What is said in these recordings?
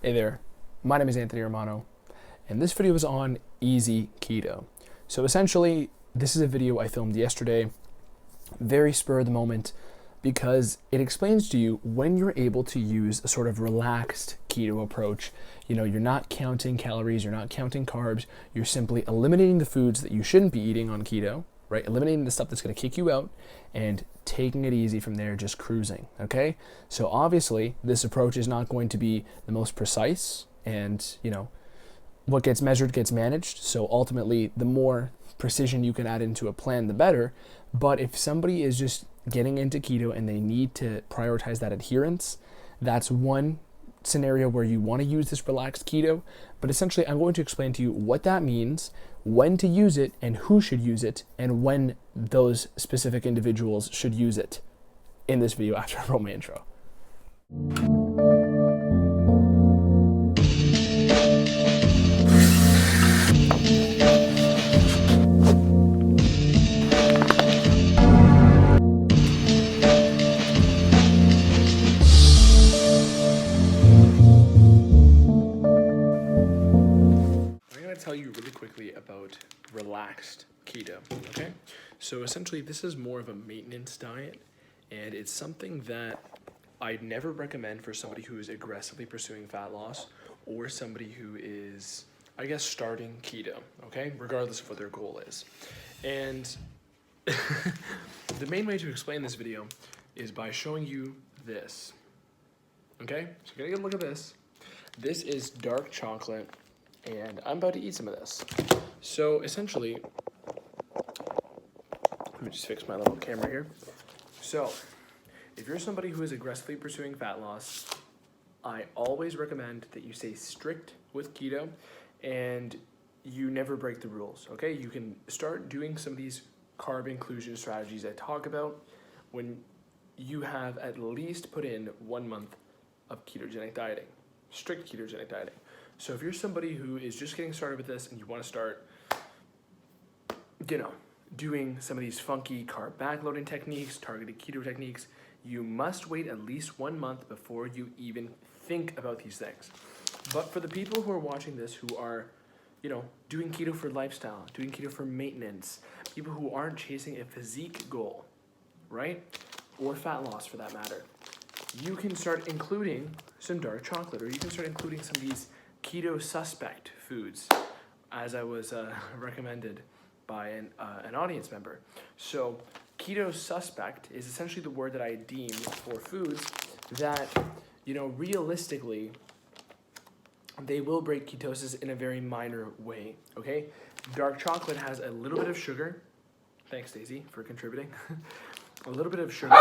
Hey there, my name is Anthony Romano, and this video is on easy keto. So essentially, this is a video I filmed yesterday, very spur of the moment, because it explains to you when you're able to use a sort of relaxed keto approach. You know, you're not counting calories, you're not counting carbs, you're simply eliminating the foods that you shouldn't be eating on keto, right? Eliminating the stuff that's going to kick you out and taking it easy from there, just cruising, okay? So obviously, this approach is not going to be the most precise, and, you know, what gets measured gets managed. So ultimately, the more precision you can add into a plan, the better. But if somebody is just getting into keto and they need to prioritize that adherence, that's one scenario where you want to use this relaxed keto. But essentially, I'm going to explain to you what that means, when to use it, and who should use it, and when those specific individuals should use it in this video after I roll my intro. Tell you really quickly about relaxed keto, okay? So essentially, this is more of a maintenance diet, and it's something that I'd never recommend for somebody who is aggressively pursuing fat loss or somebody who is, I guess, starting keto, okay? Regardless of what their goal is. And the main way to explain this video is by showing you this, okay? So you're gonna get a look at this. This is dark chocolate, and I'm about to eat some of this. So essentially, let me just fix my little camera here. So if you're somebody who is aggressively pursuing fat loss, I always recommend that you stay strict with keto and you never break the rules, okay? You can start doing some of these carb inclusion strategies I talk about when you have at least put in 1 month of ketogenic dieting, strict ketogenic dieting. So if you're somebody who is just getting started with this and you want to start, you know, doing some of these funky carb backloading techniques, targeted keto techniques, you must wait at least 1 month before you even think about these things. But for the people who are watching this who are, you know, doing keto for lifestyle, doing keto for maintenance, people who aren't chasing a physique goal, right? Or fat loss for that matter, you can start including some dark chocolate, or you can start including some of these keto suspect foods, as I was recommended by an audience member. So keto suspect is essentially the word that I deem for foods that, you know, realistically, they will break ketosis in a very minor way, okay? Dark chocolate has a little bit of sugar. Thanks, Daisy, for contributing. A little bit of sugar.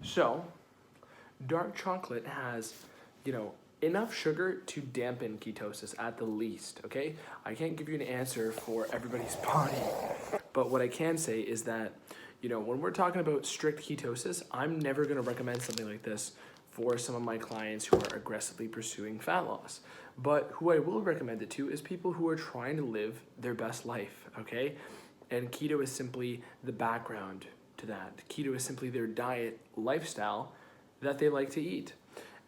So, dark chocolate has, you know, enough sugar to dampen ketosis at the least, okay? I can't give you an answer for everybody's body, but what I can say is that, you know, when we're talking about strict ketosis, I'm never gonna recommend something like this for some of my clients who are aggressively pursuing fat loss. But who I will recommend it to is people who are trying to live their best life, okay? And keto is simply the background to that. Keto is simply their diet lifestyle that they like to eat.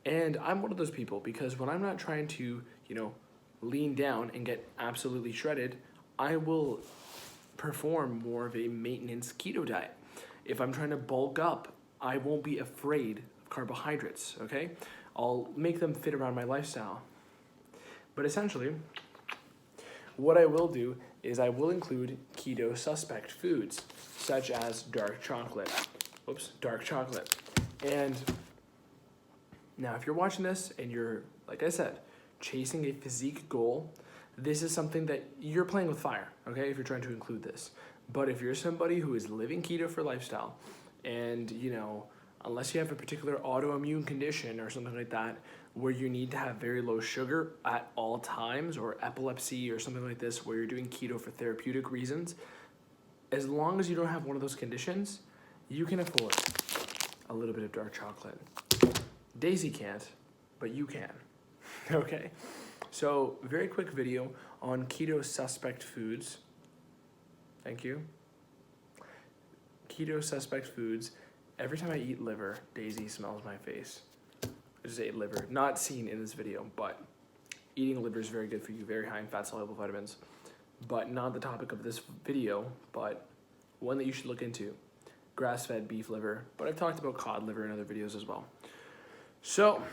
And I'm one of those people, because when I'm not trying to, you know, lean down and get absolutely shredded, I will perform more of a maintenance keto diet. If I'm trying to bulk up, I won't be afraid of carbohydrates, okay? I'll make them fit around my lifestyle. But essentially, what I will do is I will include keto suspect foods, such as dark chocolate. Dark chocolate. And now if you're watching this and you're, like I said, chasing a physique goal, this is something that you're playing with fire, okay, if you're trying to include this. But if you're somebody who is living keto for lifestyle and, you know, unless you have a particular autoimmune condition or something like that, where you need to have very low sugar at all times, or epilepsy or something like this, where you're doing keto for therapeutic reasons, as long as you don't have one of those conditions, you can afford a little bit of dark chocolate. Daisy can't, but you can, okay? So very quick video on keto suspect foods. Thank you. Keto suspect foods. Every time I eat liver, Daisy smells my face. I just ate liver. Not seen in this video, but eating liver is very good for you, very high in fat-soluble vitamins. But not the topic of this video, but one that you should look into. Grass-fed beef liver, but I've talked about cod liver in other videos as well. So,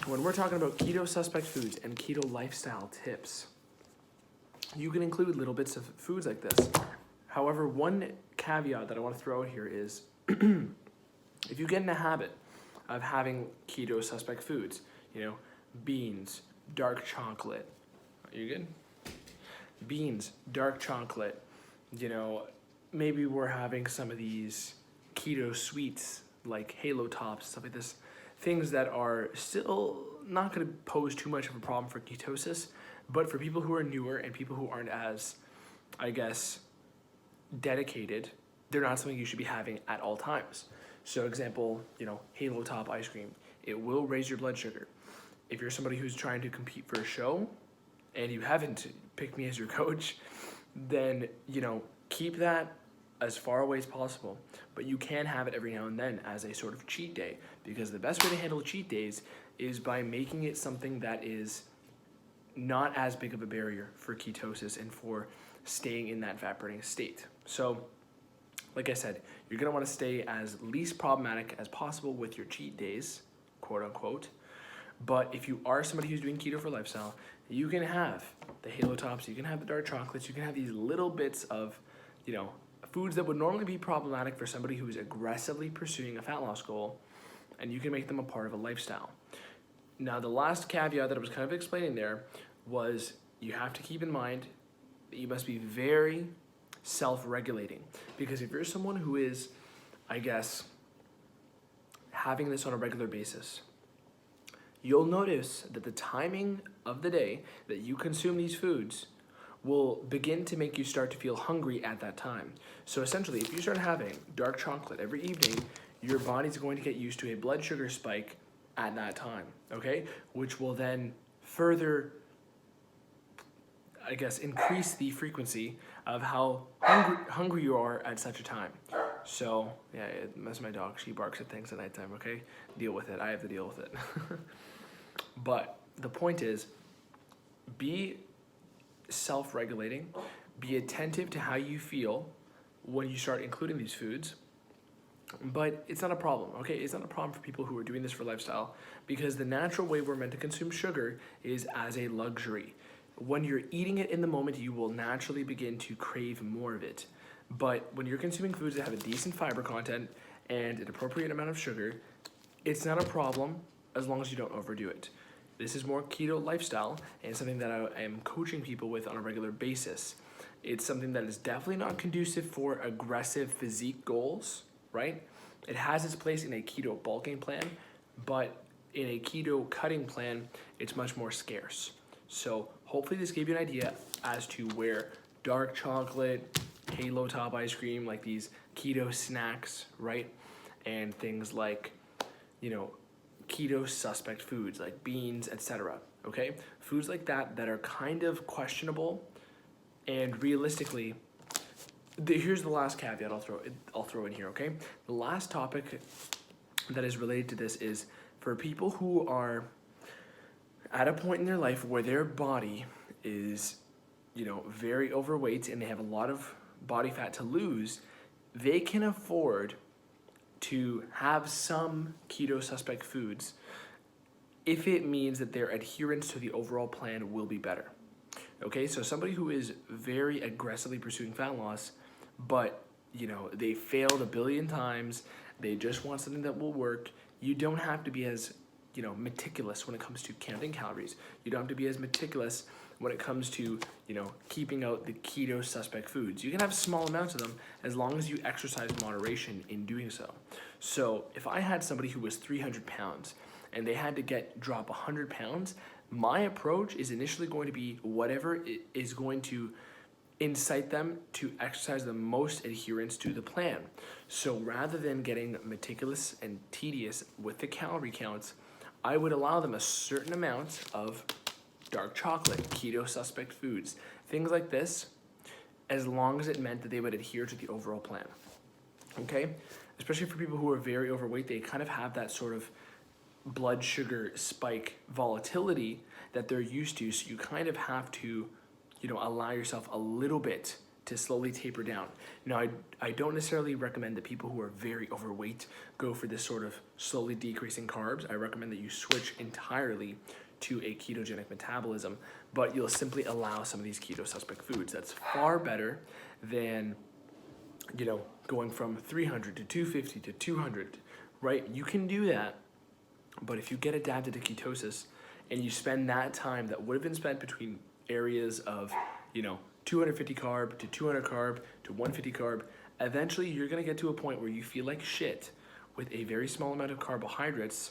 when we're talking about keto suspect foods and keto lifestyle tips, you can include little bits of foods like this. However, one caveat that I want to throw out here is if you get in a habit of having keto suspect foods, beans, dark chocolate, are you good? Beans, dark chocolate, maybe we're having some of these keto sweets like Halo Tops, stuff like this, things that are still not going to pose too much of a problem for ketosis, but for people who are newer and people who aren't as, dedicated, they're not something you should be having at all times. So example, Halo Top ice cream, it will raise your blood sugar. If you're somebody who's trying to compete for a show and you haven't picked me as your coach, then, keep that as far away as possible. But you can have it every now and then as a sort of cheat day, because the best way to handle cheat days is by making it something that is not as big of a barrier for ketosis and for staying in that fat burning state. So, like I said, you're gonna wanna stay as least problematic as possible with your cheat days, quote unquote. But if you are somebody who's doing keto for lifestyle, you can have the Halo Tops, you can have the dark chocolates, you can have these little bits of, foods that would normally be problematic for somebody who is aggressively pursuing a fat loss goal, and you can make them a part of a lifestyle. Now, the last caveat that I was kind of explaining there was you have to keep in mind that you must be very self-regulating, because if you're someone who is, having this on a regular basis, you'll notice that the timing of the day that you consume these foods will begin to make you start to feel hungry at that time. So essentially, if you start having dark chocolate every evening, your body's going to get used to a blood sugar spike at that time, okay? Which will then further, increase the frequency of how hungry you are at such a time. So, yeah, that's my dog. She barks at things at nighttime, okay? Deal with it. I have to deal with it. But the point is, be self-regulating, be attentive to how you feel when you start including these foods, but it's not a problem, okay? It's not a problem for people who are doing this for lifestyle, because the natural way we're meant to consume sugar is as a luxury. When you're eating it in the moment, you will naturally begin to crave more of it. But when you're consuming foods that have a decent fiber content and an appropriate amount of sugar, it's not a problem as long as you don't overdo it. This is more keto lifestyle, and something that I am coaching people with on a regular basis. It's something that is definitely not conducive for aggressive physique goals, right? It has its place in a keto bulking plan, but in a keto cutting plan, it's much more scarce. So hopefully this gave you an idea as to where dark chocolate, Halo Top ice cream, like these keto snacks, right? And things like, keto suspect foods like beans, etc. Okay? Foods like that are kind of questionable, and realistically, here's the last caveat I'll throw in here, okay? The last topic that is related to this is for people who are at a point in their life where their body is, very overweight and they have a lot of body fat to lose, they can afford to have some keto suspect foods if it means that their adherence to the overall plan will be better. Okay, so somebody who is very aggressively pursuing fat loss, but they failed a billion times, they just want something that will work, you don't have to be as meticulous when it comes to counting calories. You don't have to be as meticulous when it comes to, keeping out the keto suspect foods. You can have small amounts of them as long as you exercise moderation in doing so. So if I had somebody who was 300 pounds and they had to drop 100 pounds, my approach is initially going to be whatever is going to incite them to exercise the most adherence to the plan. So rather than getting meticulous and tedious with the calorie counts, I would allow them a certain amount of dark chocolate, keto suspect foods, things like this. as long as it meant that they would adhere to the overall plan. Okay? Especially for people who are very overweight, they kind of have that sort of blood sugar spike volatility that they're used to. So you kind of have to, allow yourself a little bit to slowly taper down. Now, I don't necessarily recommend that people who are very overweight go for this sort of slowly decreasing carbs. I recommend that you switch entirely to a ketogenic metabolism, but you'll simply allow some of these keto suspect foods. That's far better than, going from 300 to 250 to 200, right? You can do that, but if you get adapted to ketosis and you spend that time that would have been spent between areas of, 250 carb to 200 carb to 150 carb, eventually you're gonna get to a point where you feel like shit with a very small amount of carbohydrates,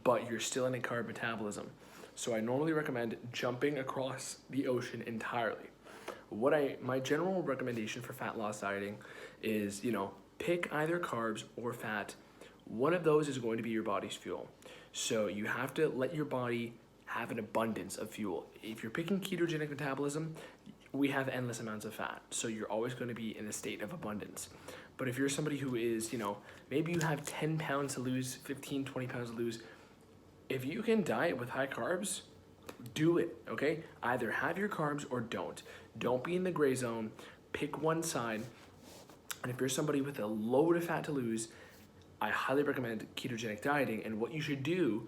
but you're still in a carb metabolism. So I normally recommend jumping across the ocean entirely. My general recommendation for fat loss dieting is, pick either carbs or fat. One of those is going to be your body's fuel. So you have to let your body have an abundance of fuel. If you're picking ketogenic metabolism, we have endless amounts of fat. So you're always going to be in a state of abundance. But if you're somebody who is, maybe you have 10 pounds to lose, 15, 20 pounds to lose, if you can diet with high carbs, do it, okay? Either have your carbs or don't. Don't be in the gray zone. Pick one side. And if you're somebody with a load of fat to lose, I highly recommend ketogenic dieting. And what you should do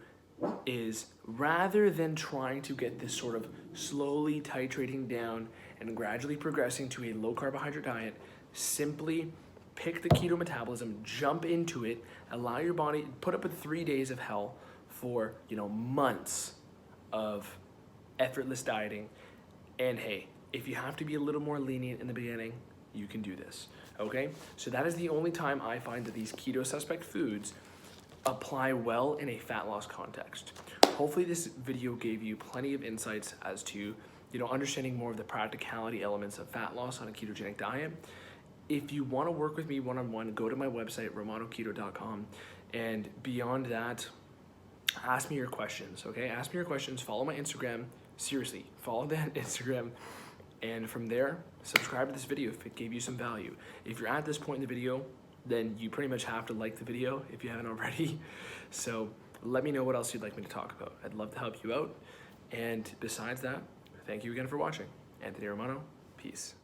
is, rather than trying to get this sort of slowly titrating down and gradually progressing to a low carbohydrate diet, simply pick the keto metabolism, jump into it, allow your body, put up with 3 days of hell for, months of effortless dieting. And hey, if you have to be a little more lenient in the beginning, you can do this, okay? So that is the only time I find that these keto suspect foods apply well in a fat loss context. Hopefully this video gave you plenty of insights as to, understanding more of the practicality elements of fat loss on a ketogenic diet. If you want to work with me one-on-one, go to my website, romanoketo.com, and beyond that, ask me your questions, okay? Ask me your questions, follow my Instagram, seriously, follow that Instagram, and from there, subscribe to this video if it gave you some value. If you're at this point in the video, then you pretty much have to like the video if you haven't already. So let me know what else you'd like me to talk about. I'd love to help you out. And besides that, thank you again for watching. Anthony Romano, peace.